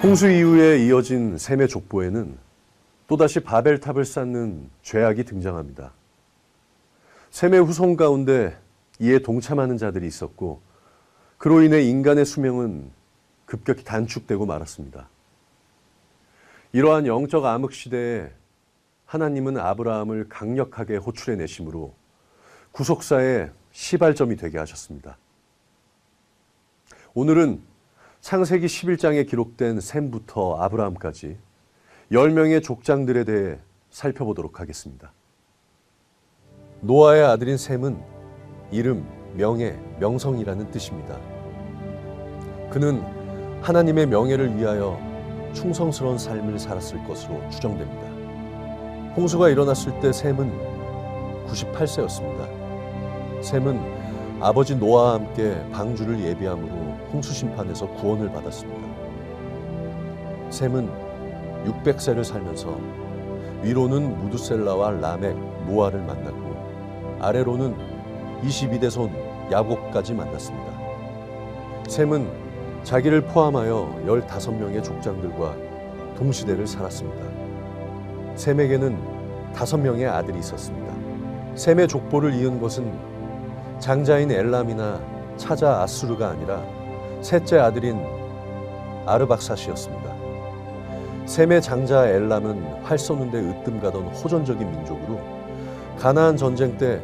홍수 이후에 이어진 셈의 족보에는 또다시 바벨탑을 쌓는 죄악이 등장합니다. 셈의 후손 가운데 이에 동참하는 자들이 있었고 그로 인해 인간의 수명은 급격히 단축되고 말았습니다. 이러한 영적 암흑 시대에 하나님은 아브라함을 강력하게 호출해 내심으로 구속사의 시발점이 되게 하셨습니다. 오늘은 창세기 11장에 기록된 셈부터 아브라함까지 10명의 족장들에 대해 살펴보도록 하겠습니다. 노아의 아들인 셈은 이름, 명예, 명성이라는 뜻입니다. 그는 하나님의 명예를 위하여 충성스러운 삶을 살았을 것으로 추정됩니다. 홍수가 일어났을 때 셈은 98세였습니다. 셈은 아버지 노아와 함께 방주를 예비함으로 홍수 심판에서 구원을 받았습니다. 셈은 600세를 살면서 위로는 무두셀라와 라멕, 노아를 만났고 아래로는 22대 손 야곱까지 만났습니다. 셈은 자기를 포함하여 15명의 족장들과 동시대를 살았습니다. 셈에게는 5명의 아들이 있었습니다. 셈의 족보를 이은 것은 장자인 엘람이나 차자 아수르가 아니라 셋째 아들인 아르박사시였습니다. 셈의 장자 엘람은 활 쏘는데 으뜸 가던 호전적인 민족으로 가나안 전쟁 때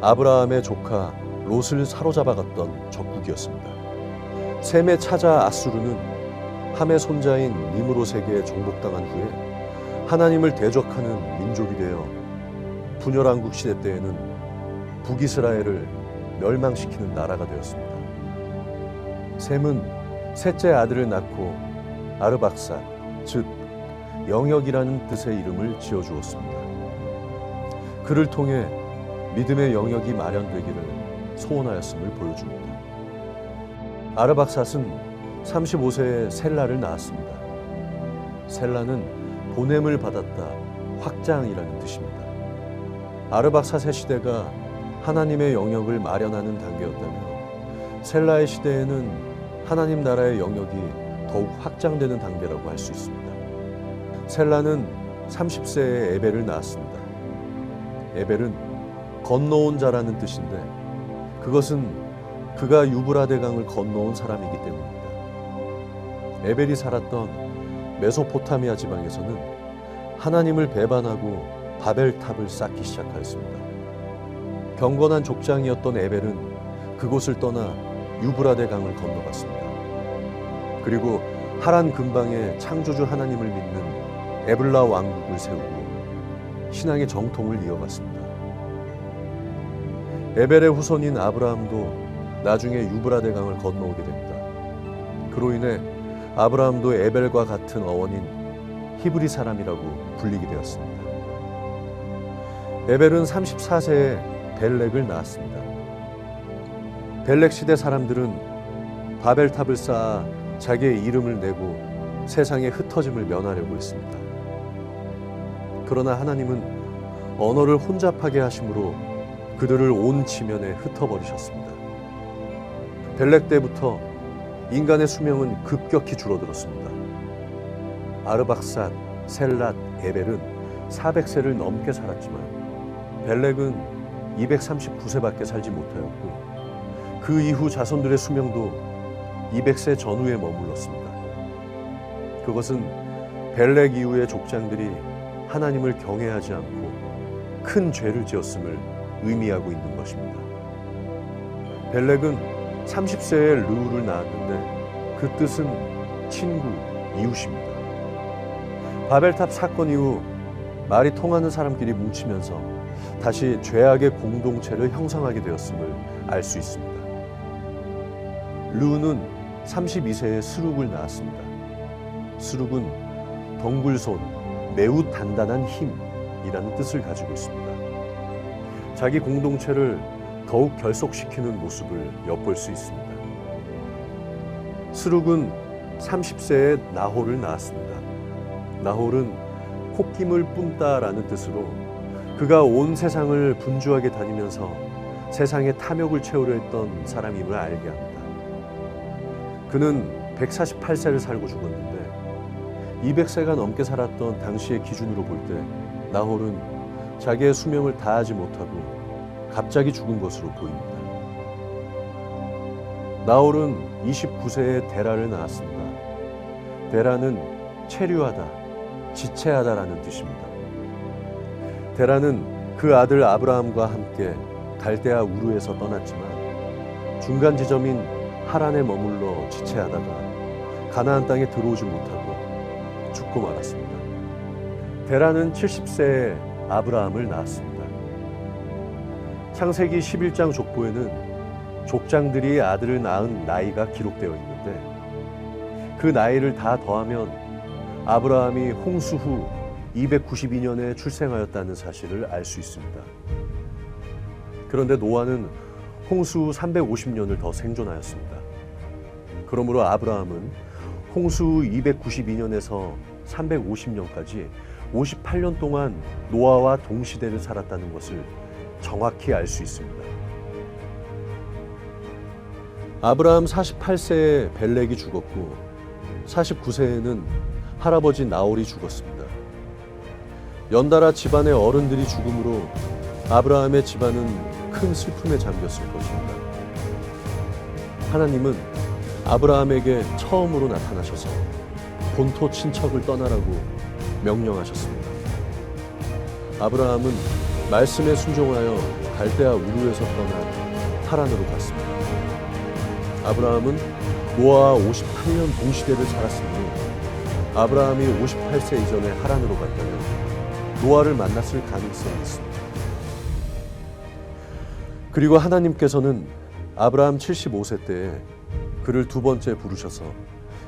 아브라함의 조카 롯을 사로잡아갔던 적국이었습니다. 셈의 차자 아수르는 함의 손자인 니므롯에게 정복당한 후에 하나님을 대적하는 민족이 되어 분열왕국 시대 때에는 북이스라엘을 멸망시키는 나라가 되었습니다. 셈은 셋째 아들을 낳고 아르박사, 즉 영역이라는 뜻의 이름을 지어주었습니다. 그를 통해 믿음의 영역이 마련되기를 소원하였음을 보여줍니다. 아르박삿은 35세에 셀라를 낳았습니다. 셀라는 보냄을 받았다, 확장이라는 뜻입니다. 아르박삿의 시대가 하나님의 영역을 마련하는 단계였다면 셀라의 시대에는 하나님 나라의 영역이 더욱 확장되는 단계라고 할 수 있습니다. 셀라는 30세에 에벨을 낳았습니다. 에벨은 건너온 자라는 뜻인데 그것은 그가 유브라데 강을 건너온 사람이기 때문입니다. 에벨이 살았던 메소포타미아 지방에서는 하나님을 배반하고 바벨탑을 쌓기 시작하였습니다. 경건한 족장이었던 에벨은 그곳을 떠나 유브라데 강을 건너갔습니다. 그리고 하란 근방에 창조주 하나님을 믿는 에블라 왕국을 세우고 신앙의 정통을 이어갔습니다. 에벨의 후손인 아브라함도 나중에 유브라데 강을 건너오게 됩니다. 그로 인해 아브라함도 에벨과 같은 어원인 히브리 사람이라고 불리게 되었습니다. 에벨은 34세에 벨렉을 낳았습니다. 벨렉 시대 사람들은 바벨탑을 쌓아 자기의 이름을 내고 세상의 흩어짐을 면하려고 했습니다. 그러나 하나님은 언어를 혼잡하게 하심으로 그들을 온 지면에 흩어버리셨습니다. 벨렉 때부터 인간의 수명은 급격히 줄어들었습니다. 아르박삿, 셀랏, 에벨은 400세를 넘게 살았지만 벨렉은 239세밖에 살지 못하였고 그 이후 자손들의 수명도 200세 전후에 머물렀습니다. 그것은 벨렉 이후의 족장들이 하나님을 경외하지 않고 큰 죄를 지었음을 의미하고 있는 것입니다. 벨렉은 30세에 르우를 낳았는데 그 뜻은 친구, 이웃입니다. 바벨탑 사건 이후 말이 통하는 사람끼리 뭉치면서 다시 죄악의 공동체를 형성하게 되었음을 알 수 있습니다. 르우는 32세에 스룩을 낳았습니다. 스룩은 덩굴손, 매우 단단한 힘이라는 뜻을 가지고 있습니다. 자기 공동체를 더욱 결속시키는 모습을 엿볼 수 있습니다. 스룩은 30세에 나홀을 낳았습니다. 나홀은 콧김을 뿜다라는 뜻으로 그가 온 세상을 분주하게 다니면서 세상의 탐욕을 채우려 했던 사람임을 알게 합니다. 그는 148세를 살고 죽었는데 200세가 넘게 살았던 당시의 기준으로 볼 때 나홀은 자기의 수명을 다하지 못하고 갑자기 죽은 것으로 보입니다. 나홀은 29세에 데라를 낳았습니다. 데라는 체류하다, 지체하다라는 뜻입니다. 데라는 그 아들 아브라함과 함께 갈대아 우르에서 떠났지만 중간 지점인 하란에 머물러 지체하다가 가나안 땅에 들어오지 못하고 죽고 말았습니다. 데라는 70세에 아브라함을 낳았습니다. 창세기 11장 족보에는 족장들이 아들을 낳은 나이가 기록되어 있는데 그 나이를 다 더하면 아브라함이 홍수 후 292년에 출생하였다는 사실을 알 수 있습니다. 그런데 노아는 홍수 후 350년을 더 생존하였습니다. 그러므로 아브라함은 홍수 후 292년에서 350년까지 58년 동안 노아와 동시대를 살았다는 것을 정확히 알 수 있습니다. 아브라함 48세에 벨렉이 죽었고 49세에는 할아버지 나홀이 죽었습니다. 연달아 집안의 어른들이 죽음으로 아브라함의 집안은 큰 슬픔에 잠겼을 것입니다. 하나님은 아브라함에게 처음으로 나타나셔서 본토 친척을 떠나라고 명령하셨습니다. 아브라함은 말씀에 순종하여 갈대아 우르에서 떠나 하란으로 갔습니다. 아브라함은 노아와 58년 동시대를 살았으므로 아브라함이 58세 이전에 하란으로 갔다면 노아를 만났을 가능성이 있습니다. 그리고 하나님께서는 아브라함 75세 때에 그를 두 번째 부르셔서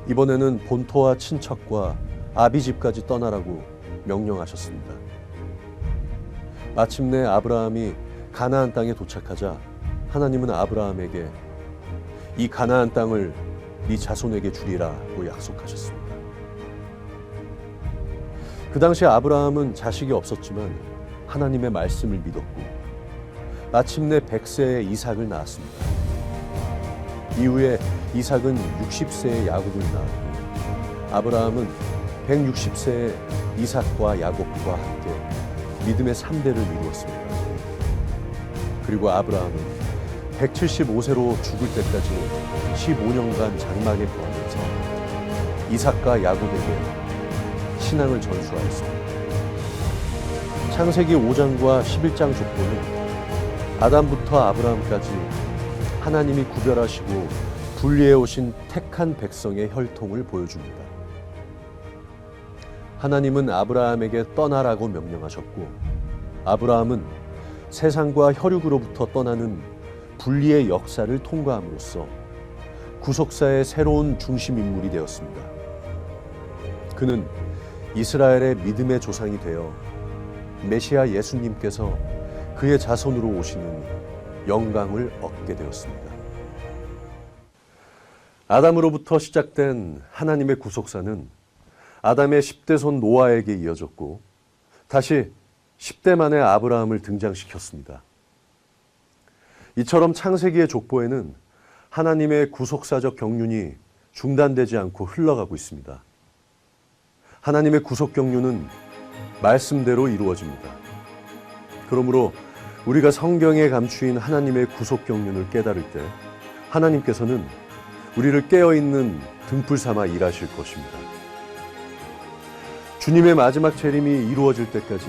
이번에는 본토와 친척과 아비집까지 떠나라고 명령하셨습니다. 마침내 아브라함이 가나안 땅에 도착하자 하나님은 아브라함에게 이 가나안 땅을 네 자손에게 주리라고 약속하셨습니다. 그 당시 아브라함은 자식이 없었지만 하나님의 말씀을 믿었고 마침내 100세에 이삭을 낳았습니다. 이후에 이삭은 60세에 야곱을 낳았고 아브라함은 160세에 이삭과 야곱과 함께 믿음의 3대를 이루었습니다. 그리고 아브라함은 175세로 죽을 때까지 15년간 장막에 거하면서 이삭과 야곱에게 신앙을 전수하였습니다. 창세기 5장과 11장 족보는 아담부터 아브라함까지 하나님이 구별하시고 분리해 오신 택한 백성의 혈통을 보여줍니다. 하나님은 아브라함에게 떠나라고 명령하셨고 아브라함은 세상과 혈육으로부터 떠나는 분리의 역사를 통과함으로써 구속사의 새로운 중심 인물이 되었습니다. 그는 이스라엘의 믿음의 조상이 되어 메시아 예수님께서 그의 자손으로 오시는 영광을 얻게 되었습니다. 아담으로부터 시작된 하나님의 구속사는 아담의 10대 손 노아에게 이어졌고 다시 10대 만에 아브라함을 등장시켰습니다. 이처럼 창세기의 족보에는 하나님의 구속사적 경륜이 중단되지 않고 흘러가고 있습니다. 하나님의 구속 경륜은 말씀대로 이루어집니다. 그러므로 우리가 성경에 감추인 하나님의 구속 경륜을 깨달을 때 하나님께서는 우리를 깨어있는 등불 삼아 일하실 것입니다. 주님의 마지막 재림이 이루어질 때까지